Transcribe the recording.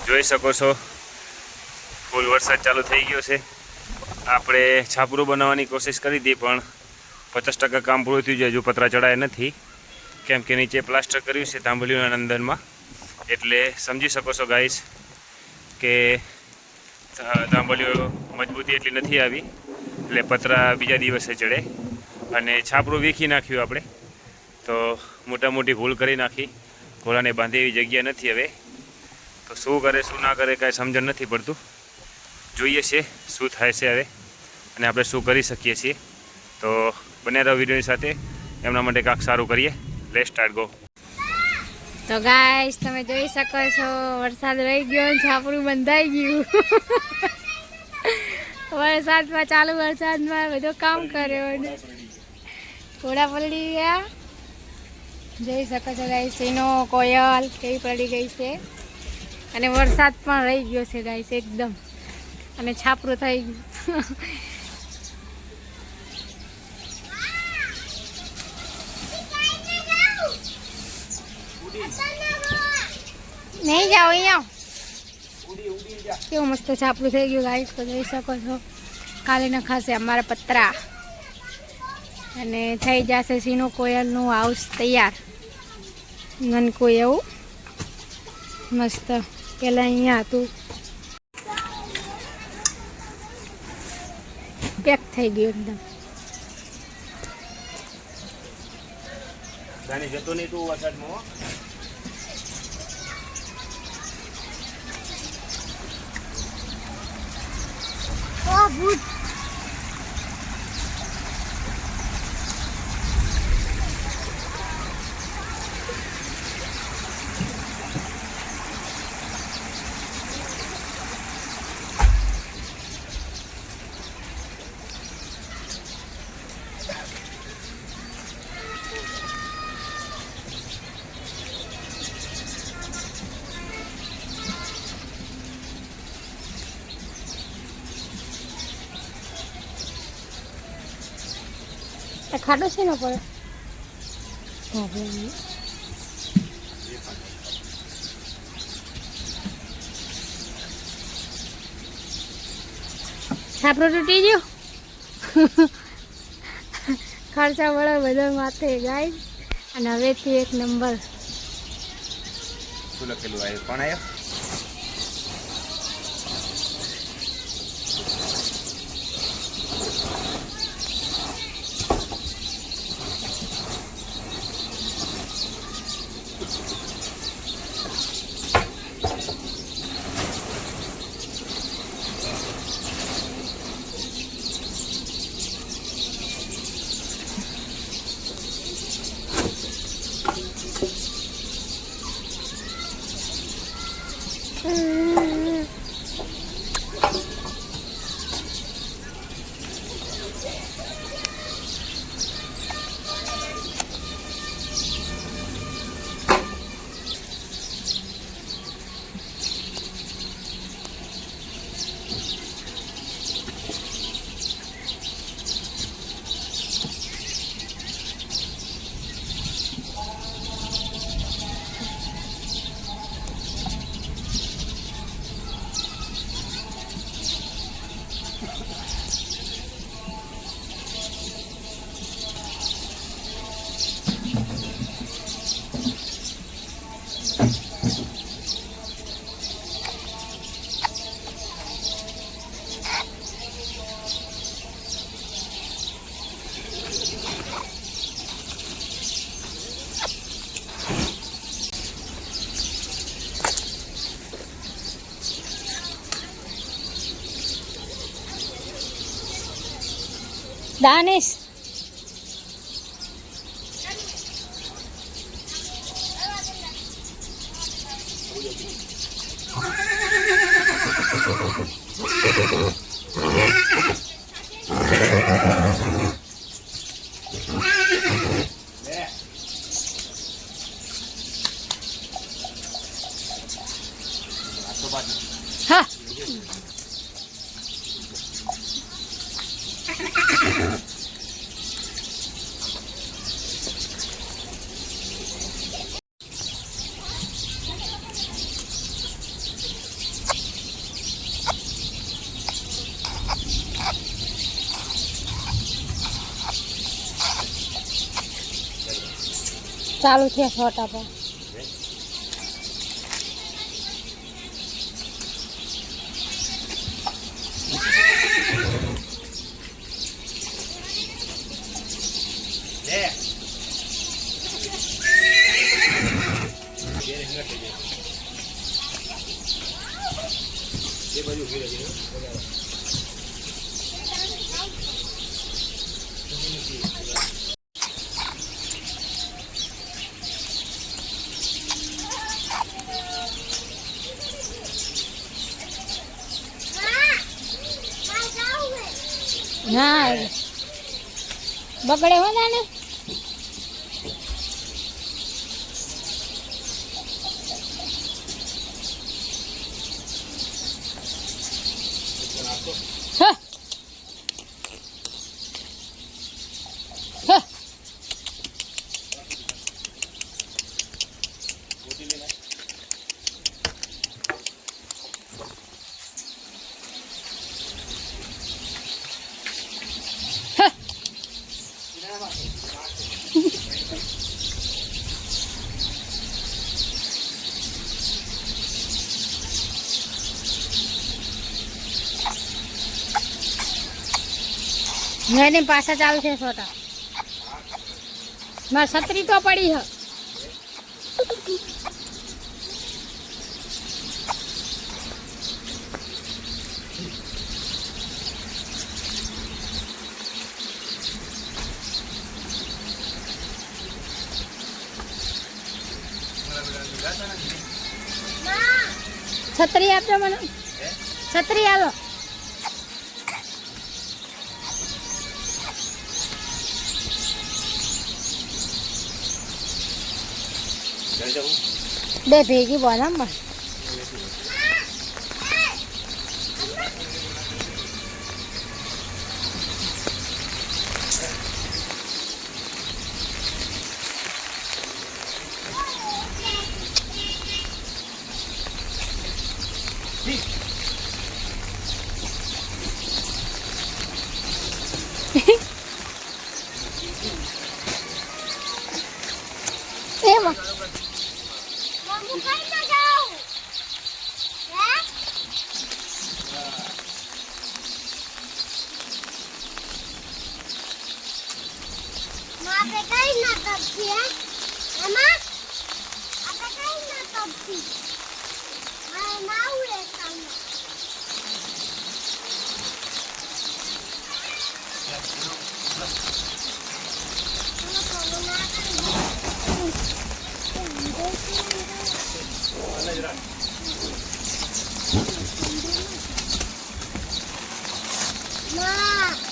જોઈ શકો છો ફૂલ વરસાદ ચાલુ થઈ ગયો છે. આપણે છાપરું બનાવવાની કોશિશ કરી હતી પણ 50% કામ પૂરું થયું છે. હજુ પતરા ચડાયા નથી કેમ કે નીચે પ્લાસ્ટર કર્યું છે તાંબલીઓના અંદરમાં. એટલે સમજી શકો છો ગાઈસ કે તાંબલીઓ મજબૂતી એટલી નથી આવી એટલે પતરા બીજા દિવસે ચડે. અને છાપરું વીખી નાખ્યું આપણે તો મોટા મોટી ભૂલ કરી નાખી. ઘોડાને બાંધે એવી જગ્યા નથી હવે. તો શું કરે શું ના કરે કાંઈ સમજણ નથી પડતું. જોઈએ છે શું થાય છે હવે અને આપણે શું કરી શકીએ છીએ. તો બને રહો વિડીયોની સાથે, એમના માટે કાંઈક સારું કરીએ. Let's start go. તો ગાઈસ તમે જોઈ શકો છો વરસાદ રહી ગયો, છાપરું બંધાઈ ગયું. વરસાદમાં ચાલુ વરસાદમાં બધો કામ કર્યો ને ઘોડા પલળી ગયા. જોઈ શકો છો ગાઈસ સીનો કોયલ કેવી પડી ગઈ છે અને વરસાદ પણ રહી ગયો છે ગાઈસ એકદમ. અને છાપરું થઈ ગયું. નહીં જાઓ અહીંયા કેવું મસ્ત છાપરું થઈ ગયું ગાઈસ. તો જોઈ શકો છો કાલે નખાશે અમારા પતરા અને થઈ જશે સીનો કોયલનું હાઉસ તૈયાર. નનકું એવું મસ્ત. પેલા અહીંયા હતું પેક થઈ ગયું એકદમ. જાણી જતો નહીં તું વરસાદમાં. ઓ ભૂત ખાડો છે ને પડે છાપરો તૂટી ગયો. ખર્ચા વળે બધા માથે ગાય. અને હવેથી એક નંબર. શું લખેલું આવ્યું કોણ આવ્યો? દાનિશ હા ચાલુ છે છોટા પર ના બગડે હો ને એની પાછા ચાલુ છે છોટા મારે છત્રી તો પડી હ છત્રી આપજો મને છત્રી આલો બે ભેગી બોલામાં એમાં ના